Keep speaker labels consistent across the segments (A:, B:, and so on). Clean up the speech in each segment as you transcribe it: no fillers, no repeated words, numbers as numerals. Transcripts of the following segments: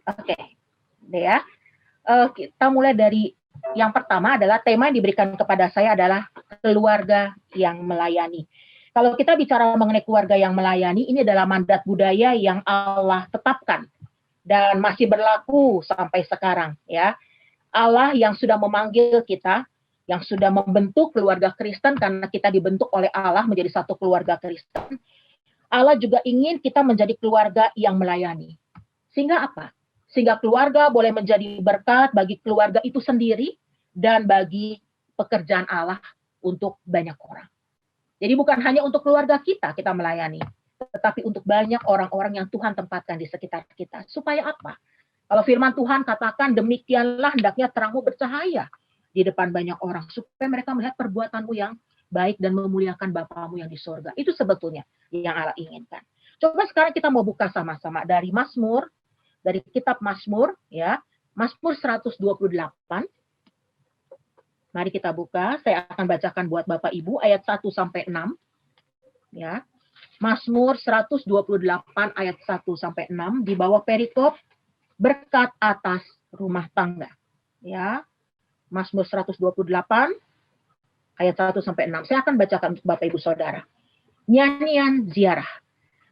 A: Oke, deh ya. Kita mulai dari yang pertama adalah tema yang diberikan kepada saya adalah keluarga yang melayani. Kalau kita bicara mengenai keluarga yang melayani, ini adalah mandat budaya yang Allah tetapkan dan masih berlaku sampai sekarang, ya. Allah yang sudah memanggil kita, yang sudah membentuk keluarga Kristen karena kita dibentuk oleh Allah menjadi satu keluarga Kristen. Allah juga ingin kita menjadi keluarga yang melayani. Sehingga apa? Sehingga keluarga boleh menjadi berkat bagi keluarga itu sendiri dan bagi pekerjaan Allah untuk banyak orang. Jadi bukan hanya untuk keluarga kita melayani, tetapi untuk banyak orang-orang yang Tuhan tempatkan di sekitar kita. Supaya apa? Kalau firman Tuhan katakan, demikianlah hendaknya terangmu bercahaya di depan banyak orang, supaya mereka melihat perbuatanmu yang baik dan memuliakan Bapamu yang di surga. Itu sebetulnya yang Allah inginkan. Coba sekarang kita mau buka sama-sama dari Mazmur, dari kitab Mazmur, ya, Mazmur 128. Mari kita buka, saya akan bacakan buat Bapak Ibu ayat 1 sampai 6. Ya. Mazmur 128 ayat 1 sampai 6 di bawah perikop berkat atas rumah tangga. Ya. Mazmur 128 ayat 1 sampai 6. Saya akan bacakan untuk Bapak Ibu Saudara. Nyanyian ziarah.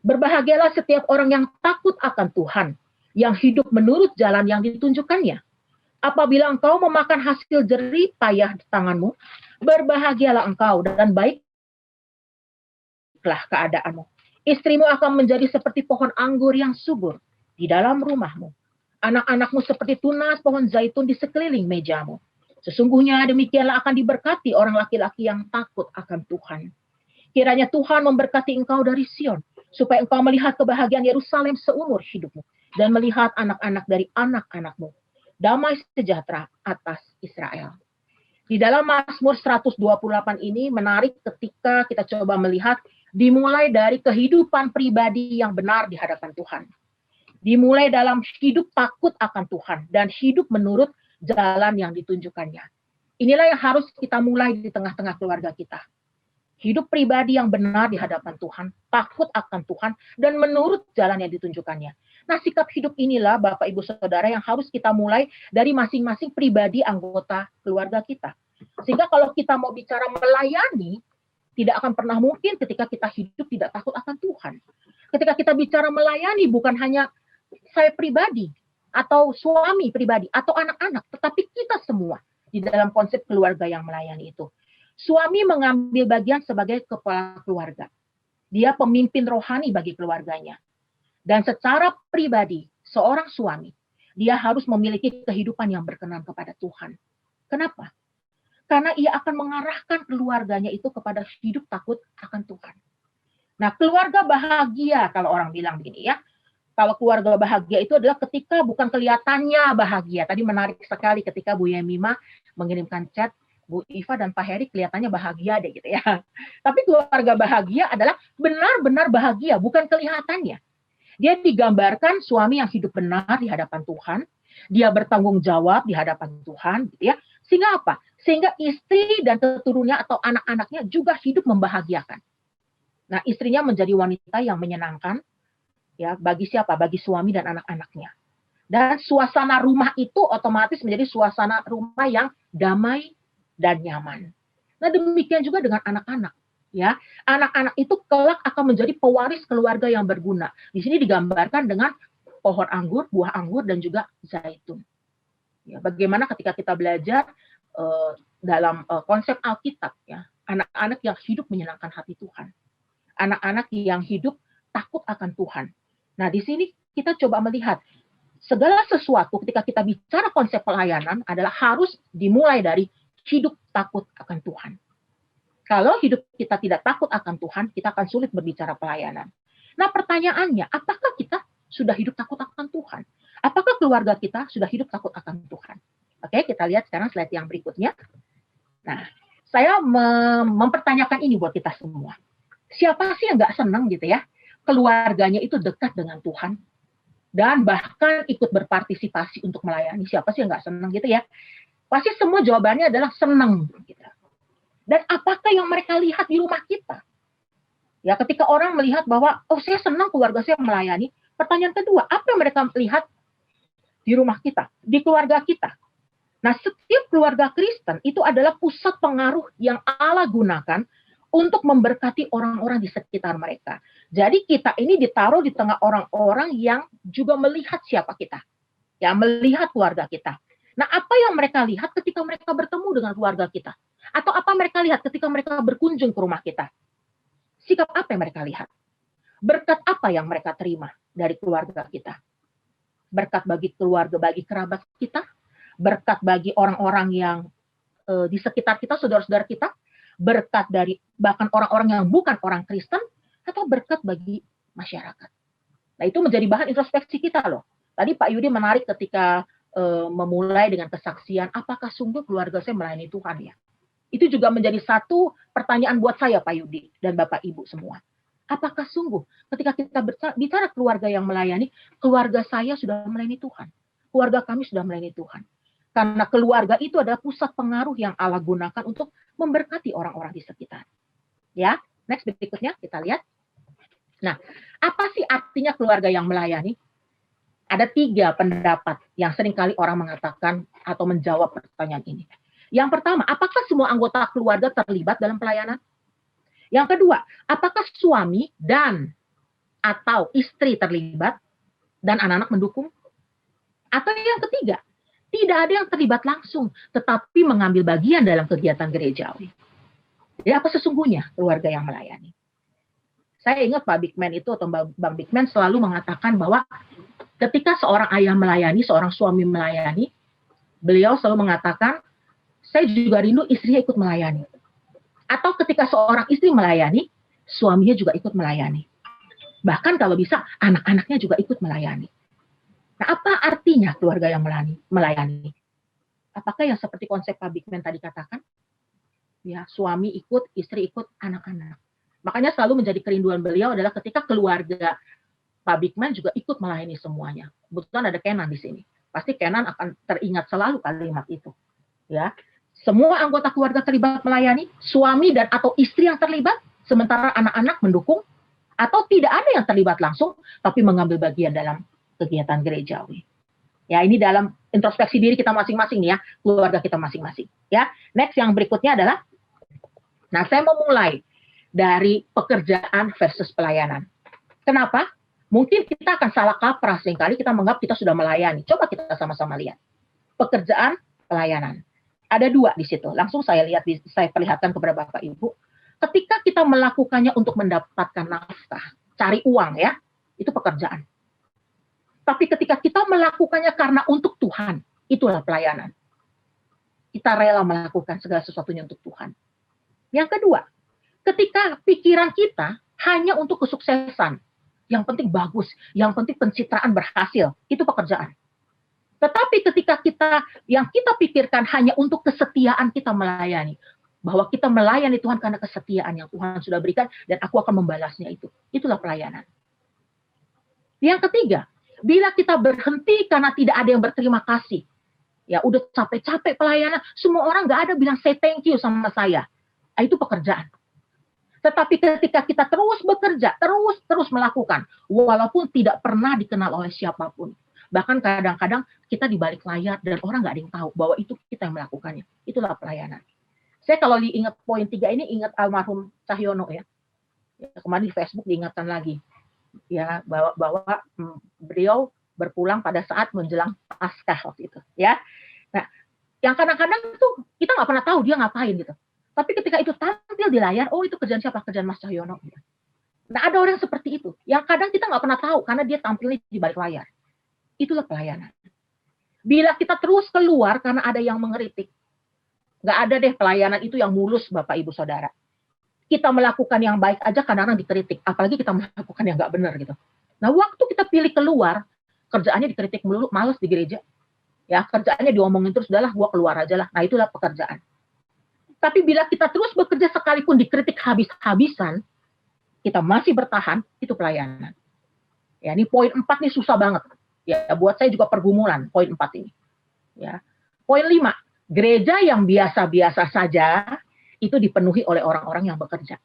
A: Berbahagialah setiap orang yang takut akan Tuhan, yang hidup menurut jalan yang ditunjukkannya. Apabila engkau memakan hasil jerih payah tanganmu, berbahagialah engkau dan baiklah keadaanmu. Istrimu akan menjadi seperti pohon anggur yang subur di dalam rumahmu. Anak-anakmu seperti tunas pohon zaitun di sekeliling mejamu. Sesungguhnya demikianlah akan diberkati orang laki-laki yang takut akan Tuhan. Kiranya Tuhan memberkati engkau dari Sion, supaya engkau melihat kebahagiaan Yerusalem seumur hidupmu, dan melihat anak-anak dari anak-anakmu. Damai sejahtera atas Israel. Di dalam Mazmur 128 ini menarik ketika kita coba melihat dimulai dari kehidupan pribadi yang benar di hadapan Tuhan. Dimulai dalam hidup takut akan Tuhan dan hidup menurut jalan yang ditunjukkannya. Inilah yang harus kita mulai di tengah-tengah keluarga kita. Hidup pribadi yang benar di hadapan Tuhan, takut akan Tuhan, dan menurut jalan yang ditunjukkannya. Nah, sikap hidup inilah Bapak Ibu Saudara yang harus kita mulai dari masing-masing pribadi anggota keluarga kita. Sehingga kalau kita mau bicara melayani, tidak akan pernah mungkin ketika kita hidup tidak takut akan Tuhan. Ketika kita bicara melayani, bukan hanya saya pribadi, atau suami pribadi, atau anak-anak, tetapi kita semua di dalam konsep keluarga yang melayani itu. Suami mengambil bagian sebagai kepala keluarga. Dia pemimpin rohani bagi keluarganya. Dan secara pribadi, seorang suami, dia harus memiliki kehidupan yang berkenan kepada Tuhan. Kenapa? Karena ia akan mengarahkan keluarganya itu kepada hidup takut akan Tuhan. Nah, keluarga bahagia, kalau orang bilang begini ya. Kalau keluarga bahagia itu adalah ketika bukan kelihatannya bahagia. Tadi menarik sekali ketika Bu Yemima mengirimkan chat, Bu Iva dan Pak Heri kelihatannya bahagia deh gitu ya. Tapi keluarga bahagia adalah benar-benar bahagia, bukan kelihatannya. Dia digambarkan suami yang hidup benar di hadapan Tuhan, dia bertanggung jawab di hadapan Tuhan, gitu ya. Sehingga apa? Sehingga istri dan keturunannya atau anak-anaknya juga hidup membahagiakan. Nah, istrinya menjadi wanita yang menyenangkan, ya, bagi siapa? Bagi suami dan anak-anaknya. Dan suasana rumah itu otomatis menjadi suasana rumah yang damai dan nyaman. Nah, demikian juga dengan anak-anak. Ya, anak-anak itu kelak akan menjadi pewaris keluarga yang berguna. Di sini digambarkan dengan pohon anggur, buah anggur, dan juga zaitun. Ya, bagaimana ketika kita belajar dalam konsep Alkitab, ya, anak-anak yang hidup menyenangkan hati Tuhan, anak-anak yang hidup takut akan Tuhan. Nah, di sini kita coba melihat segala sesuatu ketika kita bicara konsep pelayanan adalah harus dimulai dari hidup takut akan Tuhan. Kalau hidup kita tidak takut akan Tuhan, kita akan sulit berbicara pelayanan. Nah, pertanyaannya, apakah kita sudah hidup takut akan Tuhan? Apakah keluarga kita sudah hidup takut akan Tuhan? Oke, kita lihat sekarang slide yang berikutnya. Nah, saya mempertanyakan ini buat kita semua. Siapa sih yang nggak senang gitu ya? Keluarganya itu dekat dengan Tuhan. Dan bahkan ikut berpartisipasi untuk melayani. Siapa sih yang nggak senang gitu ya? Pasti semua jawabannya adalah senang. Gitu. Dan apakah yang mereka lihat di rumah kita? Ya, ketika orang melihat bahwa, oh saya senang keluarga saya melayani. Pertanyaan kedua, apa yang mereka lihat di rumah kita, di keluarga kita. Nah, setiap keluarga Kristen itu adalah pusat pengaruh yang Allah gunakan untuk memberkati orang-orang di sekitar mereka. Jadi kita ini ditaruh di tengah orang-orang yang juga melihat siapa kita. Ya, melihat keluarga kita. Nah, apa yang mereka lihat ketika mereka bertemu dengan keluarga kita? Atau apa mereka lihat ketika mereka berkunjung ke rumah kita? Sikap apa yang mereka lihat? Berkat apa yang mereka terima dari keluarga kita? Berkat bagi keluarga, bagi kerabat kita? Berkat bagi orang-orang yang di sekitar kita, saudara-saudara kita, berkat dari bahkan orang-orang yang bukan orang Kristen, atau berkat bagi masyarakat. Nah, itu menjadi bahan introspeksi kita loh. Tadi Pak Yudi menarik ketika memulai dengan kesaksian, apakah sungguh keluarga saya melayani Tuhan ya? Itu juga menjadi satu pertanyaan buat saya Pak Yudi dan Bapak Ibu semua. Apakah sungguh ketika kita bicara keluarga yang melayani, keluarga saya sudah melayani Tuhan. Keluarga kami sudah melayani Tuhan. Karena keluarga itu adalah pusat pengaruh yang Allah gunakan untuk memberkati orang-orang di sekitar. Ya, next berikutnya kita lihat. Nah, apa sih artinya keluarga yang melayani? Ada 3 pendapat yang seringkali orang mengatakan atau menjawab pertanyaan ini. Yang pertama, apakah semua anggota keluarga terlibat dalam pelayanan? Yang kedua, apakah suami dan atau istri terlibat dan anak-anak mendukung? Atau yang ketiga, tidak ada yang terlibat langsung, tetapi mengambil bagian dalam kegiatan gerejawi. Jadi apa sesungguhnya keluarga yang melayani? Saya ingat Pak Bigman itu atau Bang Bigman selalu mengatakan bahwa ketika seorang ayah melayani, seorang suami melayani, beliau selalu mengatakan, saya juga rindu istrinya ikut melayani. Atau ketika seorang istri melayani, suaminya juga ikut melayani. Bahkan kalau bisa, anak-anaknya juga ikut melayani. Nah, apa artinya keluarga yang melayani? Apakah yang seperti konsep Pak Bigman tadi katakan? Ya, suami ikut, istri ikut, anak-anak. Makanya selalu menjadi kerinduan beliau adalah ketika keluarga Pak Bigman juga ikut melayani semuanya. Kebetulan ada Kenan di sini. Pasti Kenan akan teringat selalu kalimat itu. Ya, semua anggota keluarga terlibat melayani, suami dan atau istri yang terlibat, sementara anak-anak mendukung, atau tidak ada yang terlibat langsung, tapi mengambil bagian dalam kegiatan gerejawi. Ya, ini dalam introspeksi diri kita masing-masing nih ya, keluarga kita masing-masing. Ya, next yang berikutnya adalah, nah saya mau mulai dari pekerjaan versus pelayanan. Kenapa? Mungkin kita akan salah kaprah seringkali kita menganggap kita sudah melayani. Coba kita sama-sama lihat. Pekerjaan, pelayanan. Ada 2 di situ. Langsung saya perlihatkan kepada Bapak Ibu. Ketika kita melakukannya untuk mendapatkan nafkah, cari uang ya, itu pekerjaan. Tapi ketika kita melakukannya karena untuk Tuhan, itulah pelayanan. Kita rela melakukan segala sesuatunya untuk Tuhan. Yang kedua, ketika pikiran kita hanya untuk kesuksesan, yang penting bagus, yang penting pencitraan berhasil, itu pekerjaan. Tetapi ketika yang kita pikirkan hanya untuk kesetiaan kita melayani, bahwa kita melayani Tuhan karena kesetiaan yang Tuhan sudah berikan, dan aku akan membalasnya itu. Itulah pelayanan. Yang ketiga, bila kita berhenti karena tidak ada yang berterima kasih, ya udah capek-capek pelayanan, semua orang nggak ada bilang say thank you sama saya. Itu pekerjaan. Tetapi ketika kita terus bekerja, terus melakukan, walaupun tidak pernah dikenal oleh siapapun, bahkan kadang-kadang kita di balik layar dan orang nggak ada yang tahu bahwa itu kita yang melakukannya. Itulah pelayanan. Saya kalau diingat poin 3 ini, ingat almarhum Cahyono ya. Kemarin di Facebook diingatkan lagi. Ya, bahwa beliau berpulang pada saat menjelang Paskah waktu itu ya. Nah, yang kadang-kadang tuh kita nggak pernah tahu dia ngapain gitu, tapi ketika itu tampil di layar, oh itu kerjaan siapa, kerjaan Mas Cahyono. Nah, ada orang seperti itu yang kadang kita nggak pernah tahu karena dia tampilnya di balik layar. Itulah pelayanan. Bila kita terus keluar karena ada yang mengeritik, nggak ada deh pelayanan itu yang mulus Bapak Ibu Saudara. Kita melakukan yang baik aja kadang-kadang dikritik, apalagi kita melakukan yang nggak benar gitu. Nah, waktu kita pilih keluar, kerjaannya dikritik melulu, males di gereja. Ya, kerjaannya diomongin terus, udahlah gua keluar aja lah. Nah, itulah pekerjaan. Tapi bila kita terus bekerja sekalipun dikritik habis-habisan, kita masih bertahan, itu pelayanan. Ya, ini poin 4 nih susah banget. Ya, buat saya juga pergumulan poin 4 ini. Ya. Poin 5, gereja yang biasa-biasa saja itu dipenuhi oleh orang-orang yang bekerja.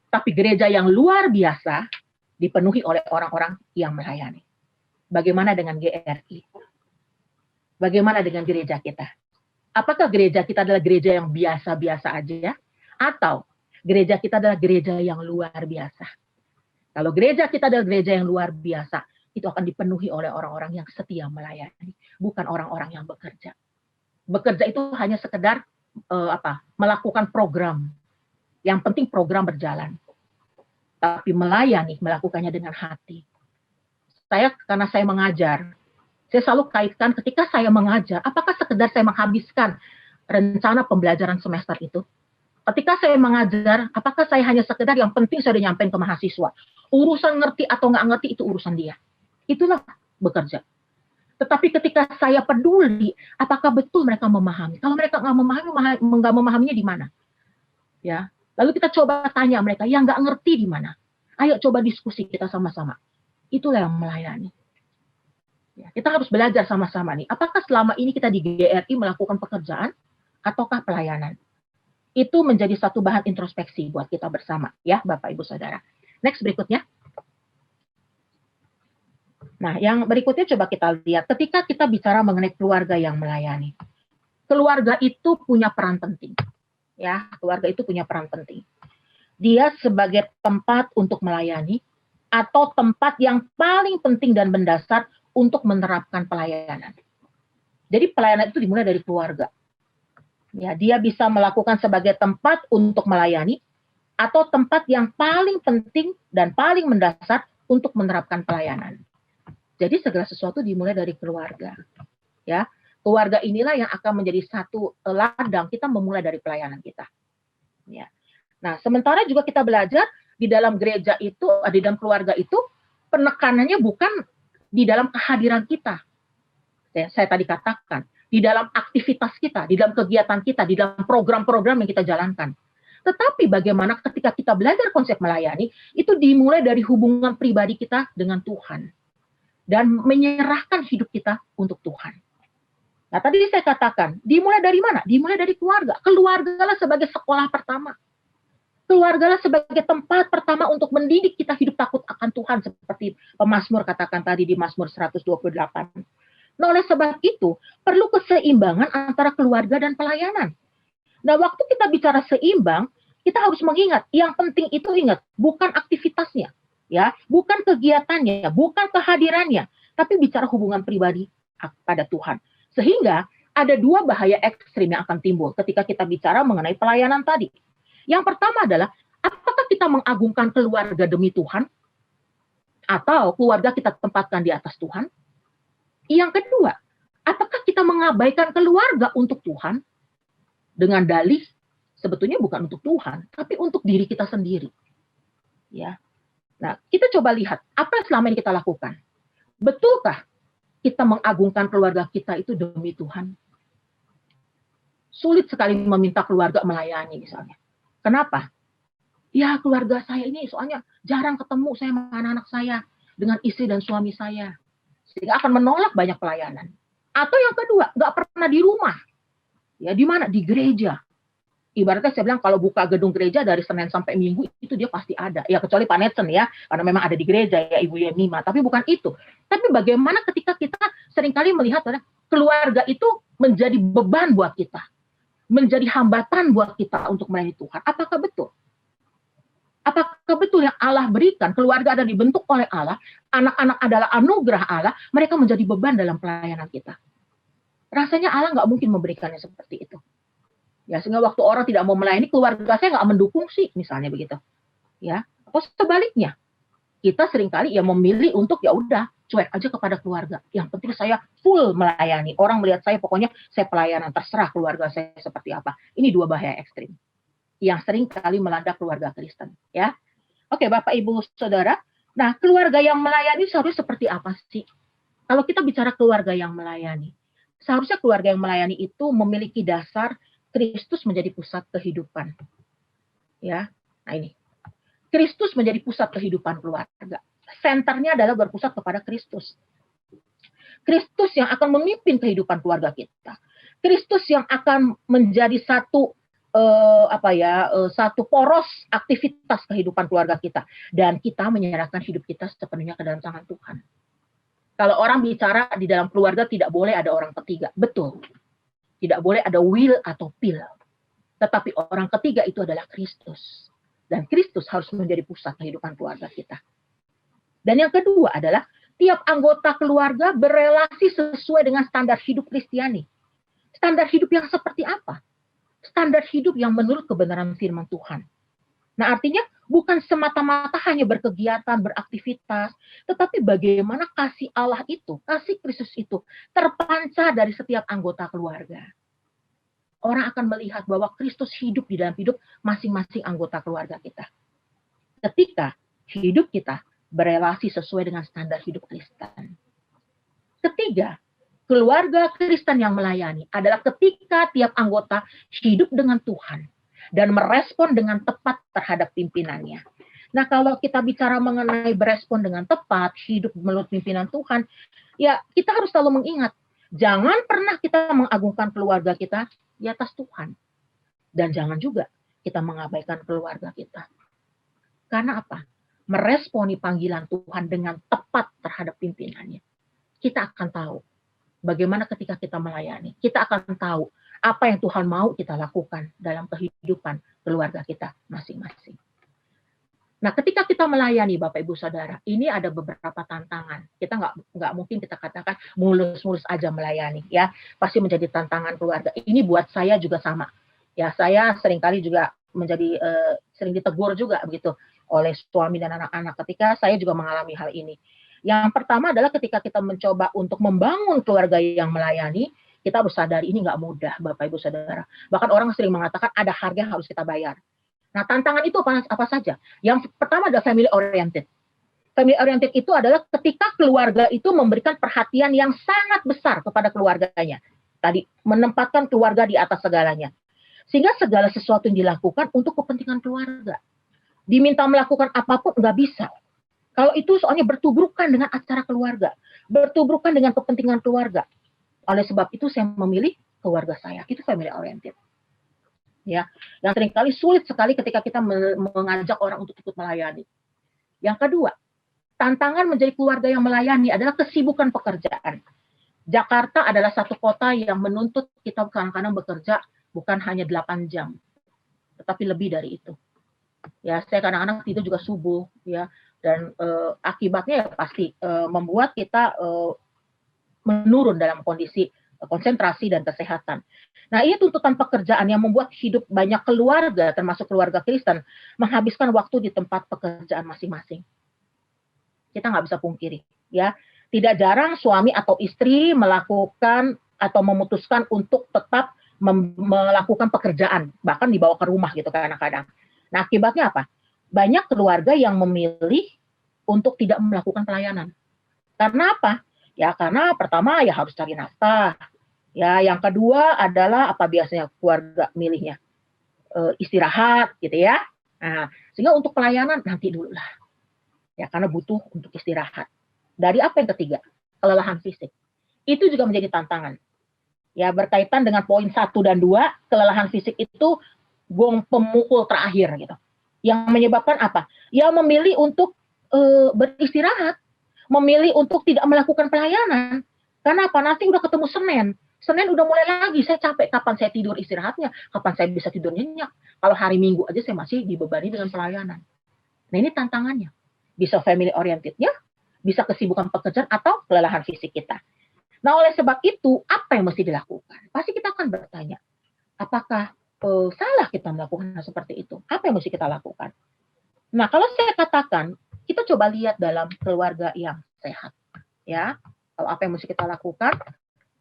A: Tapi gereja yang luar biasa dipenuhi oleh orang-orang yang melayani. Bagaimana dengan GRI? Bagaimana dengan gereja kita? Apakah gereja kita adalah gereja yang biasa-biasa aja? Atau gereja kita adalah gereja yang luar biasa? Kalau gereja kita adalah gereja yang luar biasa, itu akan dipenuhi oleh orang-orang yang setia melayani, bukan orang-orang yang bekerja. Bekerja itu hanya sekedar melakukan program. Yang penting program berjalan. Tapi melayani, melakukannya dengan hati. Karena saya mengajar, saya selalu kaitkan ketika saya mengajar, apakah sekedar saya menghabiskan rencana pembelajaran semester itu? Ketika saya mengajar, apakah saya hanya sekedar yang penting saya udah nyampein ke mahasiswa? Urusan ngerti atau nggak ngerti itu urusan dia. Itulah bekerja. Tetapi ketika saya peduli, apakah betul mereka memahami? Kalau mereka nggak memahaminya di mana? Ya. Lalu kita coba tanya mereka yang nggak ngerti di mana. Ayo coba diskusi kita sama-sama. Itulah yang melayani. Ya, kita harus belajar sama-sama nih. Apakah selama ini kita di GRI melakukan pekerjaan ataukah pelayanan? Itu menjadi satu bahan introspeksi buat kita bersama, ya Bapak Ibu Saudara. Next berikutnya. Nah, yang berikutnya coba kita lihat. Ketika kita bicara mengenai keluarga yang melayani, keluarga itu punya peran penting. Ya, keluarga itu punya peran penting. Dia sebagai tempat untuk melayani atau tempat yang paling penting dan mendasar untuk menerapkan pelayanan. Jadi pelayanan itu dimulai dari keluarga. Ya, dia bisa melakukan sebagai tempat untuk melayani atau tempat yang paling penting dan paling mendasar untuk menerapkan pelayanan. Jadi segala sesuatu dimulai dari keluarga. Ya, keluarga inilah yang akan menjadi satu ladang kita memulai dari pelayanan kita. Ya. Nah, sementara juga kita belajar di dalam gereja itu, di dalam keluarga itu, penekanannya bukan di dalam kehadiran kita. Saya tadi katakan, di dalam aktivitas kita, di dalam kegiatan kita, di dalam program-program yang kita jalankan. Tetapi bagaimana ketika kita belajar konsep melayani, itu dimulai dari hubungan pribadi kita dengan Tuhan. Dan menyerahkan hidup kita untuk Tuhan. Nah, tadi saya katakan, dimulai dari mana? Dimulai dari keluarga. Keluargalah sebagai sekolah pertama. Keluargalah sebagai tempat pertama untuk mendidik kita hidup takut akan Tuhan, seperti pemazmur katakan tadi di Mazmur 128. Nah, oleh sebab itu, perlu keseimbangan antara keluarga dan pelayanan. Nah, waktu kita bicara seimbang, kita harus mengingat, yang penting itu ingat, bukan aktivitasnya, ya, bukan kegiatannya, bukan kehadirannya, tapi bicara hubungan pribadi pada Tuhan. Sehingga ada dua bahaya ekstrim yang akan timbul ketika kita bicara mengenai pelayanan tadi. Yang pertama adalah, apakah kita mengagungkan keluarga demi Tuhan? Atau keluarga kita tempatkan di atas Tuhan? Yang kedua, apakah kita mengabaikan keluarga untuk Tuhan? Dengan dalih, sebetulnya bukan untuk Tuhan, tapi untuk diri kita sendiri. Ya. Nah, kita coba lihat, apa yang selama ini kita lakukan? Betulkah kita mengagungkan keluarga kita itu demi Tuhan? Sulit sekali meminta keluarga melayani misalnya. Kenapa? Ya, keluarga saya ini soalnya jarang ketemu saya sama anak-anak saya dengan istri dan suami saya. Sehingga akan menolak banyak pelayanan. Atau yang kedua, nggak pernah di rumah. Ya, di mana? Di gereja. Ibaratnya saya bilang kalau buka gedung gereja dari Senin sampai Minggu itu dia pasti ada. Ya kecuali Pak Netsen ya, karena memang ada di gereja ya Ibu Yemima. Tapi bukan itu. Tapi bagaimana ketika kita seringkali melihat keluarga itu menjadi beban buat kita. Menjadi hambatan buat kita untuk melayani Tuhan. Apakah betul? Apakah betul yang Allah berikan, keluarga ada dibentuk oleh Allah, anak-anak adalah anugerah Allah, mereka menjadi beban dalam pelayanan kita? Rasanya Allah nggak mungkin memberikannya seperti itu. Ya, sehingga waktu orang tidak mau melayani, keluarga saya nggak mendukung sih, misalnya begitu. Ya, atau sebaliknya, kita seringkali ya memilih untuk ya udah cuek aja kepada keluarga. Yang penting saya full melayani. Orang melihat saya pokoknya saya pelayanan, terserah keluarga saya seperti apa. Ini dua bahaya ekstrim yang sering kali melanda keluarga Kristen, ya. Oke, Bapak Ibu Saudara. Nah, keluarga yang melayani seharusnya seperti apa sih? Kalau kita bicara keluarga yang melayani, seharusnya keluarga yang melayani itu memiliki dasar Kristus menjadi pusat kehidupan. Ya. Nah, ini. Kristus menjadi pusat kehidupan keluarga. Senternya adalah berpusat kepada Kristus. Kristus yang akan memimpin kehidupan keluarga kita. Kristus yang akan menjadi satu satu poros aktivitas kehidupan keluarga kita, dan kita menyerahkan hidup kita sepenuhnya ke dalam tangan Tuhan. Kalau orang bicara di dalam keluarga tidak boleh ada orang ketiga. Betul. Tidak boleh ada will atau pill. Tetapi orang ketiga itu adalah Kristus. Dan Kristus harus menjadi pusat kehidupan keluarga kita. Dan yang kedua adalah tiap anggota keluarga berelasi sesuai dengan standar hidup Kristiani. Standar hidup yang seperti apa? Standar hidup yang menurut kebenaran firman Tuhan. Nah, artinya bukan semata-mata hanya berkegiatan, beraktivitas, tetapi bagaimana kasih Allah itu, kasih Kristus itu terpancar dari setiap anggota keluarga. Orang akan melihat bahwa Kristus hidup di dalam hidup masing-masing anggota keluarga kita. Ketika hidup kita berelasi sesuai dengan standar hidup Kristen. Ketiga, keluarga Kristen yang melayani adalah ketika tiap anggota hidup dengan Tuhan dan merespon dengan tepat terhadap pimpinannya. Nah, kalau kita bicara mengenai berespon dengan tepat, hidup menurut pimpinan Tuhan, ya kita harus selalu mengingat, jangan pernah kita mengagungkan keluarga kita di atas Tuhan. Dan jangan juga kita mengabaikan keluarga kita. Karena apa? Meresponi panggilan Tuhan dengan tepat terhadap pimpinannya. Kita akan tahu bagaimana ketika kita melayani. Kita akan tahu apa yang Tuhan mau kita lakukan dalam kehidupan keluarga kita masing-masing. Nah, ketika kita melayani Bapak Ibu Saudara, ini ada beberapa tantangan. Kita nggak mungkin kita katakan mulus-mulus aja melayani, ya. Pasti menjadi tantangan keluarga. Ini buat saya juga sama. Ya, saya seringkali juga menjadi sering ditegur juga begitu oleh suami dan anak-anak ketika saya juga mengalami hal ini. Yang pertama adalah ketika kita mencoba untuk membangun keluarga yang melayani, kita harus sadari ini nggak mudah, Bapak Ibu Saudara. Bahkan orang sering mengatakan ada harga yang harus kita bayar. Nah, tantangan itu apa saja? Yang pertama adalah family oriented. Family oriented itu adalah ketika keluarga itu memberikan perhatian yang sangat besar kepada keluarganya. Tadi, menempatkan keluarga di atas segalanya. Sehingga segala sesuatu yang dilakukan untuk kepentingan keluarga. Diminta melakukan apapun nggak bisa. Kalau itu soalnya bertubrukan dengan acara keluarga. Bertubrukan dengan kepentingan keluarga. Oleh sebab itu saya memilih keluarga saya. Itu family oriented. Ya, yang seringkali sulit sekali ketika kita mengajak orang untuk ikut melayani. Yang kedua, tantangan menjadi keluarga yang melayani adalah kesibukan pekerjaan. Jakarta adalah satu kota yang menuntut kita kadang-kadang bekerja bukan hanya 8 jam, tetapi lebih dari itu. Ya, saya kadang-kadang tidur juga subuh, ya, dan akibatnya ya pasti membuat kita menurun dalam kondisi konsentrasi dan kesehatan. Nah, ini tuntutan pekerjaan yang membuat hidup banyak keluarga, termasuk keluarga Kristen, menghabiskan waktu di tempat pekerjaan masing-masing. Kita nggak bisa pungkiri, ya. Tidak jarang suami atau istri melakukan atau memutuskan untuk tetap melakukan pekerjaan, bahkan dibawa ke rumah gitu kadang-kadang. Nah, akibatnya apa? Banyak keluarga yang memilih untuk tidak melakukan pelayanan. Karena apa? Ya karena pertama ya harus cari nafkah. Ya, yang kedua adalah apa biasanya keluarga milihnya? Istirahat gitu ya. Nah, sehingga untuk pelayanan nanti dulu lah. Ya, karena butuh untuk istirahat. Dari apa yang ketiga? Kelelahan fisik. Itu juga menjadi tantangan. Ya, berkaitan dengan poin 1 dan 2, kelelahan fisik itu gong pemukul terakhir gitu. Yang menyebabkan apa? Ya memilih untuk beristirahat. Memilih untuk tidak melakukan pelayanan. Karena apa? Nanti udah ketemu Senin. Senin udah mulai lagi, saya capek. Kapan saya tidur istirahatnya? Kapan saya bisa tidur nyenyak? Kalau hari Minggu aja saya masih dibebani dengan pelayanan. Nah, ini tantangannya. Bisa family oriented-nya, bisa kesibukan pekerjaan, atau kelelahan fisik kita. Nah, oleh sebab itu, apa yang mesti dilakukan? Pasti kita akan bertanya, apakah salah kita melakukan hal seperti itu? Apa yang mesti kita lakukan? Nah, kalau saya katakan, kita coba lihat dalam keluarga yang sehat. Ya, kalau apa yang mesti kita lakukan?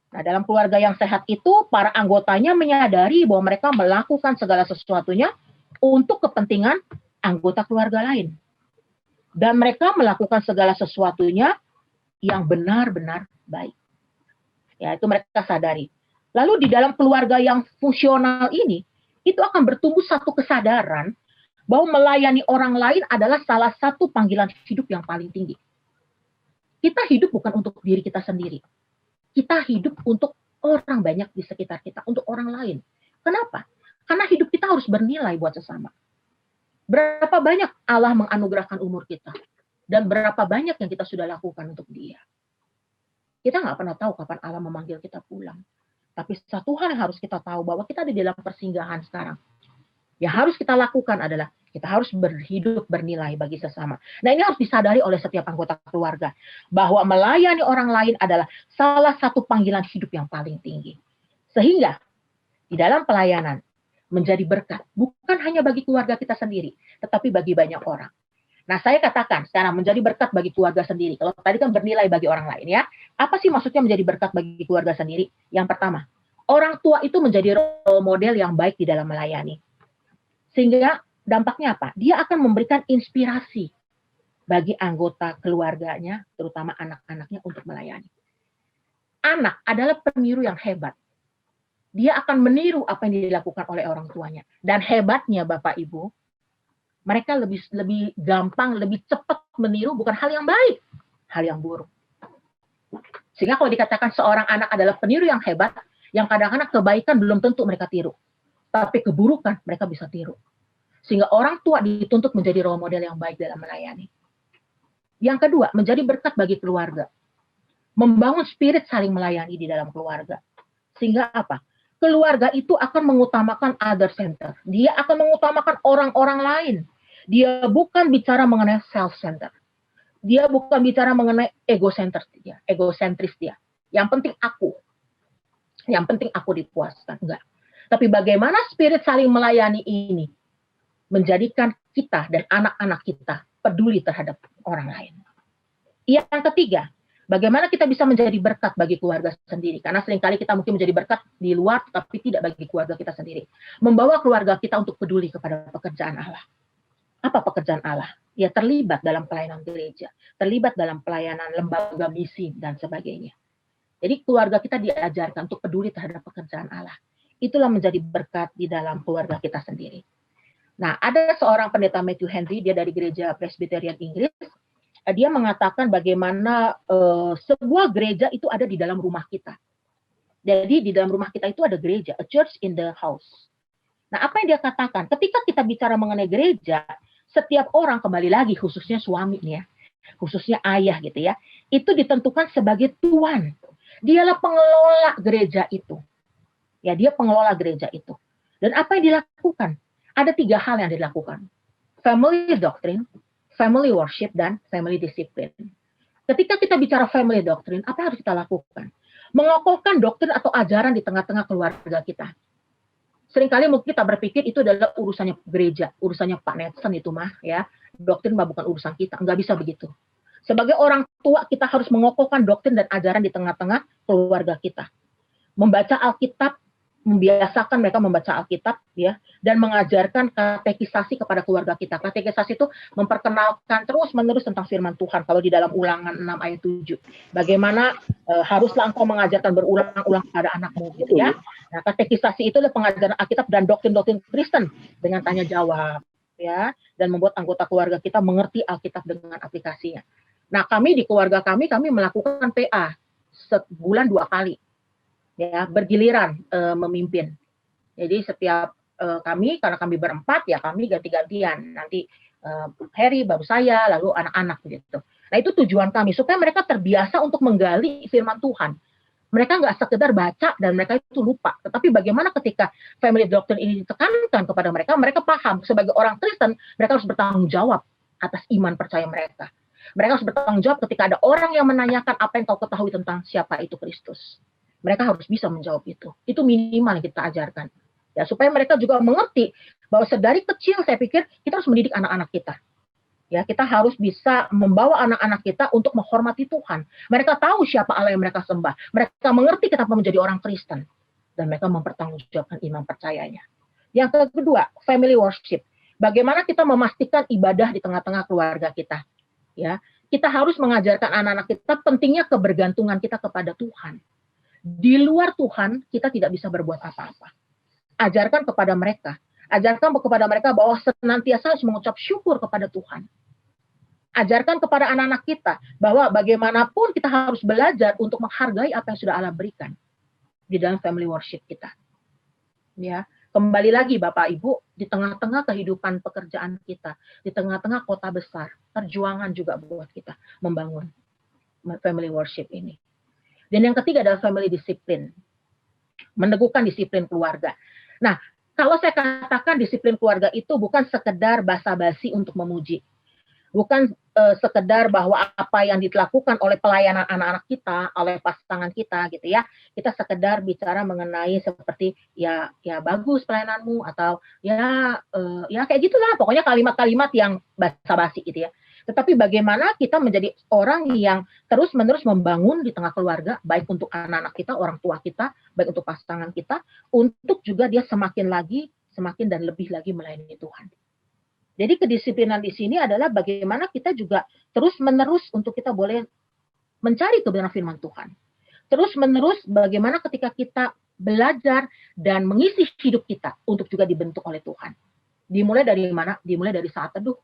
A: Nah, dalam keluarga yang sehat itu, para anggotanya menyadari bahwa mereka melakukan segala sesuatunya untuk kepentingan anggota keluarga lain. Dan mereka melakukan segala sesuatunya yang benar-benar baik. Ya, itu mereka sadari. Lalu di dalam keluarga yang fungsional ini, itu akan bertumbuh satu kesadaran bahwa melayani orang lain adalah salah satu panggilan hidup yang paling tinggi. Kita hidup bukan untuk diri kita sendiri. Kita hidup untuk orang banyak di sekitar kita, untuk orang lain. Kenapa? Karena hidup kita harus bernilai buat sesama. Berapa banyak Allah menganugerahkan umur kita, dan berapa banyak yang kita sudah lakukan untuk Dia. Kita nggak pernah tahu kapan Allah memanggil kita pulang. Tapi satu hal yang harus kita tahu, bahwa kita ada di dalam persinggahan sekarang. Yang harus kita lakukan adalah kita harus berhidup bernilai bagi sesama. Nah, ini harus disadari oleh setiap anggota keluarga, bahwa melayani orang lain adalah salah satu panggilan hidup yang paling tinggi. Sehingga di dalam pelayanan menjadi berkat, bukan hanya bagi keluarga kita sendiri, tetapi bagi banyak orang. Nah, saya katakan sekarang menjadi berkat bagi keluarga sendiri. Kalau tadi kan bernilai bagi orang lain, ya. Apa sih maksudnya menjadi berkat bagi keluarga sendiri? Yang pertama, orang tua itu menjadi role model yang baik di dalam melayani. Sehingga dampaknya apa? Dia akan memberikan inspirasi bagi anggota keluarganya, terutama anak-anaknya, untuk melayani. Anak adalah peniru yang hebat. Dia akan meniru apa yang dilakukan oleh orang tuanya. Dan hebatnya Bapak Ibu, mereka lebih gampang, lebih cepat meniru bukan hal yang baik, hal yang buruk. Sehingga kalau dikatakan seorang anak adalah peniru yang hebat, yang kadang-kadang kebaikan belum tentu mereka tiru, tapi keburukan mereka bisa tiru. Sehingga orang tua dituntut menjadi role model yang baik dalam melayani. Yang kedua, menjadi berkat bagi keluarga. Membangun spirit saling melayani di dalam keluarga. Sehingga apa? Keluarga itu akan mengutamakan other center. Dia akan mengutamakan orang-orang lain. Dia bukan bicara mengenai self-center. Dia bukan bicara mengenai egosentris dia. Yang penting aku. Yang penting aku dipuaskan. Enggak. Tapi bagaimana spirit saling melayani ini menjadikan kita dan anak-anak kita peduli terhadap orang lain. Yang ketiga, bagaimana kita bisa menjadi berkat bagi keluarga sendiri. Karena seringkali kita mungkin menjadi berkat di luar, tapi tidak bagi keluarga kita sendiri. Membawa keluarga kita untuk peduli kepada pekerjaan Allah. Apa pekerjaan Allah? Ya, terlibat dalam pelayanan gereja, terlibat dalam pelayanan lembaga misi, dan sebagainya. Jadi keluarga kita diajarkan untuk peduli terhadap pekerjaan Allah. Itulah menjadi berkat di dalam keluarga kita sendiri. Nah, ada seorang pendeta Matthew Henry, dia dari gereja Presbyterian Inggris, dia mengatakan bagaimana sebuah gereja itu ada di dalam rumah kita. Jadi di dalam rumah kita itu ada gereja, a church in the house. Nah, apa yang dia katakan? Ketika kita bicara mengenai gereja, setiap orang, kembali lagi khususnya suami nih ya, khususnya ayah gitu ya, itu ditentukan sebagai tuan. Dialah pengelola gereja itu. Ya, dia pengelola gereja itu. Dan apa yang dilakukan? Ada 3 hal yang dilakukan. Family doctrine, family worship, dan family discipline. Ketika kita bicara family doctrine, apa yang harus kita lakukan? Mengokohkan doktrin atau ajaran di tengah-tengah keluarga kita. Seringkali mungkin kita berpikir itu adalah urusannya gereja, urusannya Pak Netson itu mah ya. Doktrin mah bukan urusan kita, nggak bisa begitu. Sebagai orang tua, kita harus mengokohkan doktrin dan ajaran di tengah-tengah keluarga kita. Membaca Alkitab, membiasakan mereka membaca Alkitab ya, dan mengajarkan katekisasi kepada keluarga kita. Katekisasi itu memperkenalkan terus-menerus tentang firman Tuhan. Kalau di dalam Ulangan 6 ayat 7, bagaimana haruslah engkau mengajarkan berulang-ulang kepada anakmu gitu ya. Nah, katekisasi itu adalah pengajaran Alkitab dan doktrin-doktrin Kristen dengan tanya jawab ya, dan membuat anggota keluarga kita mengerti Alkitab dengan aplikasinya. Nah, kami di keluarga kami melakukan PA sebulan 2 kali. Ya, bergiliran memimpin. Jadi setiap kami, karena kami berempat, ya kami ganti-gantian. Nanti Harry, baru saya, lalu anak-anak gitu. Nah, itu tujuan kami, supaya mereka terbiasa untuk menggali firman Tuhan. Mereka nggak sekedar baca dan mereka itu lupa. Tetapi bagaimana ketika family doctrine ini ditekankan kepada mereka, mereka paham sebagai orang Kristen, mereka harus bertanggung jawab atas iman percaya mereka. Mereka harus bertanggung jawab ketika ada orang yang menanyakan apa yang kau ketahui tentang siapa itu Kristus. Mereka harus bisa menjawab itu. Itu minimal yang kita ajarkan. Ya, supaya mereka juga mengerti bahwa sedari kecil saya pikir kita harus mendidik anak-anak kita. Ya, kita harus bisa membawa anak-anak kita untuk menghormati Tuhan. Mereka tahu siapa Allah yang mereka sembah. Mereka mengerti kenapa menjadi orang Kristen. Dan mereka mempertanggungjawabkan iman percayanya. Yang kedua, family worship. Bagaimana kita memastikan ibadah di tengah-tengah keluarga kita. Ya, kita harus mengajarkan anak-anak kita pentingnya kebergantungan kita kepada Tuhan. Di luar Tuhan, kita tidak bisa berbuat apa-apa. Ajarkan kepada mereka bahwa senantiasa harus mengucap syukur kepada Tuhan. Ajarkan kepada anak-anak kita bahwa bagaimanapun kita harus belajar untuk menghargai apa yang sudah Allah berikan di dalam family worship kita. Ya, kembali lagi Bapak Ibu, di tengah-tengah kehidupan pekerjaan kita, di tengah-tengah kota besar, perjuangan juga buat kita membangun family worship ini. Dan yang ketiga adalah family disiplin, meneguhkan disiplin keluarga. Nah, kalau saya katakan disiplin keluarga itu bukan sekedar basa-basi untuk memuji, bukan sekedar bahwa apa yang dilakukan oleh pelayanan anak-anak kita, oleh pasangan kita gitu ya, kita sekedar bicara mengenai seperti ya bagus pelayananmu atau ya kayak gitulah, pokoknya kalimat-kalimat yang basa-basi gitu ya. Tetapi bagaimana kita menjadi orang yang terus-menerus membangun di tengah keluarga, baik untuk anak-anak kita, orang tua kita, baik untuk pasangan kita, untuk juga dia semakin dan lebih lagi melayani Tuhan. Jadi kedisiplinan di sini adalah bagaimana kita juga terus-menerus untuk kita boleh mencari kebenaran firman Tuhan. Terus-menerus bagaimana ketika kita belajar dan mengisi hidup kita untuk juga dibentuk oleh Tuhan. Dimulai dari mana? Dimulai dari saat teduh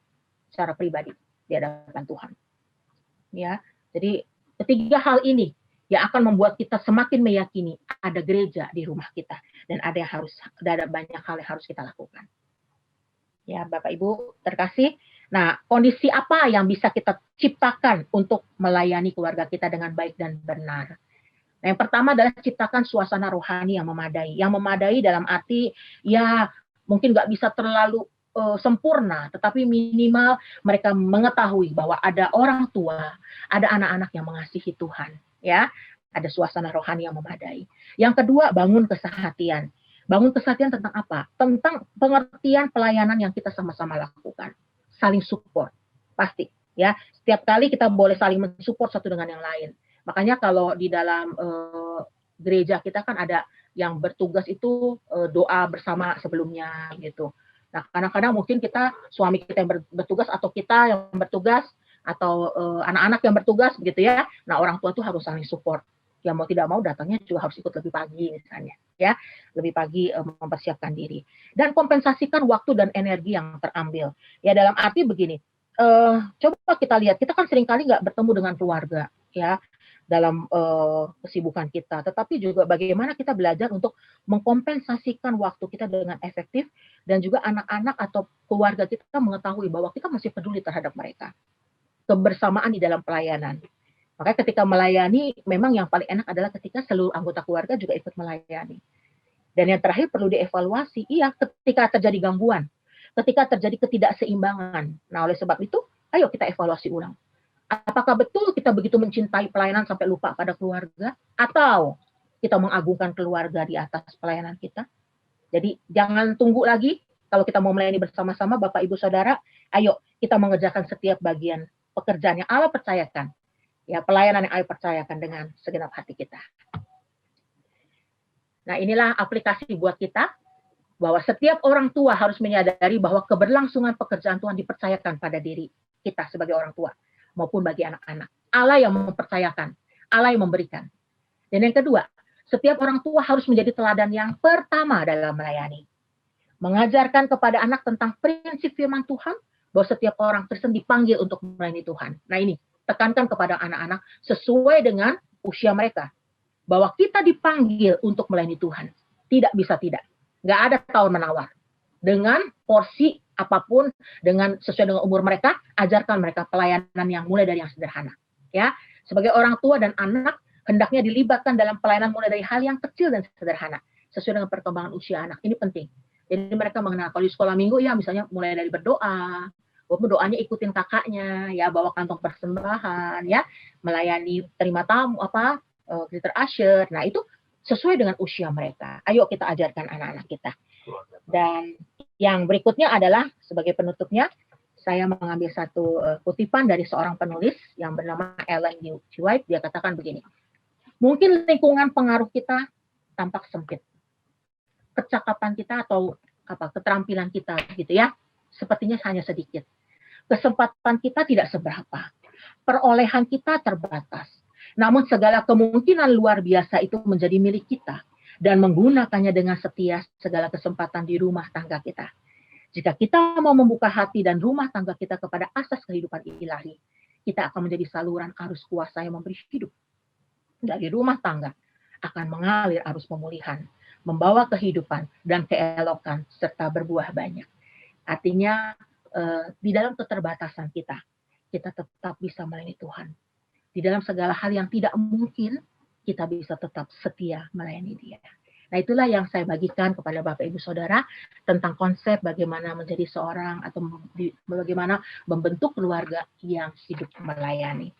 A: secara pribadi di hadapan Tuhan. Ya, jadi ketiga hal ini yang akan membuat kita semakin meyakini ada gereja di rumah kita dan ada banyak hal yang harus kita lakukan. Ya, Bapak Ibu terkasih. Nah, kondisi apa yang bisa kita ciptakan untuk melayani keluarga kita dengan baik dan benar? Nah, yang pertama adalah ciptakan suasana rohani yang memadai. Yang memadai dalam arti ya mungkin nggak bisa terlalu sempurna, tetapi minimal mereka mengetahui bahwa ada orang tua, ada anak-anak yang mengasihi Tuhan, ya. Ada suasana rohani yang memadai. Yang kedua, bangun kesehatian. Bangun kesehatian tentang apa? Tentang pengertian pelayanan yang kita sama-sama lakukan. Saling support, pasti, ya. Setiap kali kita boleh saling mensupport satu dengan yang lain. Makanya kalau di dalam gereja kita kan ada yang bertugas itu doa bersama sebelumnya gitu. Nah, kadang-kadang mungkin suami kita yang bertugas atau kita yang bertugas atau anak-anak yang bertugas begitu ya. Nah, orang tua tuh harus saling support. Ya mau tidak mau datangnya juga harus ikut lebih pagi misalnya, ya. Lebih pagi mempersiapkan diri. Dan kompensasikan waktu dan energi yang terambil. Ya dalam arti begini, coba kita lihat, kita kan seringkali nggak bertemu dengan keluarga, ya dalam kesibukan kita, tetapi juga bagaimana kita belajar untuk mengkompensasikan waktu kita dengan efektif dan juga anak-anak atau keluarga kita mengetahui bahwa kita masih peduli terhadap mereka. Kebersamaan di dalam pelayanan. Makanya ketika melayani, memang yang paling enak adalah ketika seluruh anggota keluarga juga ikut melayani. Dan yang terakhir perlu dievaluasi, iya ketika terjadi gangguan, ketika terjadi ketidakseimbangan. Nah oleh sebab itu, ayo kita evaluasi ulang. Apakah betul kita begitu mencintai pelayanan sampai lupa pada keluarga? Atau kita mengagungkan keluarga di atas pelayanan kita? Jadi jangan tunggu lagi. Kalau kita mau melayani bersama-sama, Bapak, Ibu, Saudara, ayo kita mengerjakan setiap bagian pekerjaan yang Allah percayakan. Ya, pelayanan yang Allah percayakan dengan segenap hati kita. Nah, inilah aplikasi buat kita, bahwa setiap orang tua harus menyadari bahwa keberlangsungan pekerjaan Tuhan dipercayakan pada diri kita sebagai orang tua, maupun bagi anak-anak. Allah yang mempercayakan, Allah yang memberikan. Dan yang kedua, setiap orang tua harus menjadi teladan yang pertama dalam melayani. Mengajarkan kepada anak tentang prinsip firman Tuhan, bahwa setiap orang Kristen dipanggil untuk melayani Tuhan. Nah ini, tekankan kepada anak-anak sesuai dengan usia mereka. Bahwa kita dipanggil untuk melayani Tuhan. Tidak bisa tidak. Nggak ada tawar-menawar. Dengan porsi apapun, dengan sesuai dengan umur mereka, ajarkan mereka pelayanan yang mulai dari yang sederhana. Ya, sebagai orang tua dan anak, hendaknya dilibatkan dalam pelayanan mulai dari hal yang kecil dan sederhana. Sesuai dengan perkembangan usia anak. Ini penting. Jadi mereka mengenal, kalau di sekolah minggu ya misalnya mulai dari berdoa, doanya ikutin kakaknya, ya bawa kantong persembahan, ya melayani terima tamu greeter usher. Nah itu sesuai dengan usia mereka. Ayo kita ajarkan anak-anak kita. Dan yang berikutnya adalah sebagai penutupnya, saya mengambil satu kutipan dari seorang penulis yang bernama Ellen G. White. Dia katakan begini, mungkin lingkungan pengaruh kita tampak sempit, kecakapan kita atau keterampilan kita gitu ya, sepertinya hanya sedikit. Kesempatan kita tidak seberapa. Perolehan kita terbatas. Namun segala kemungkinan luar biasa itu menjadi milik kita dan menggunakannya dengan setia segala kesempatan di rumah tangga kita. Jika kita mau membuka hati dan rumah tangga kita kepada asas kehidupan ilahi, kita akan menjadi saluran arus kuasa yang memberi hidup. Dari rumah tangga akan mengalir arus pemulihan, membawa kehidupan dan keelokan serta berbuah banyak. Artinya di dalam keterbatasan kita tetap bisa melayani Tuhan. Di dalam segala hal yang tidak mungkin, kita bisa tetap setia melayani dia. Nah, itulah yang saya bagikan kepada Bapak Ibu Saudara tentang konsep bagaimana menjadi seorang atau bagaimana membentuk keluarga yang hidup melayani.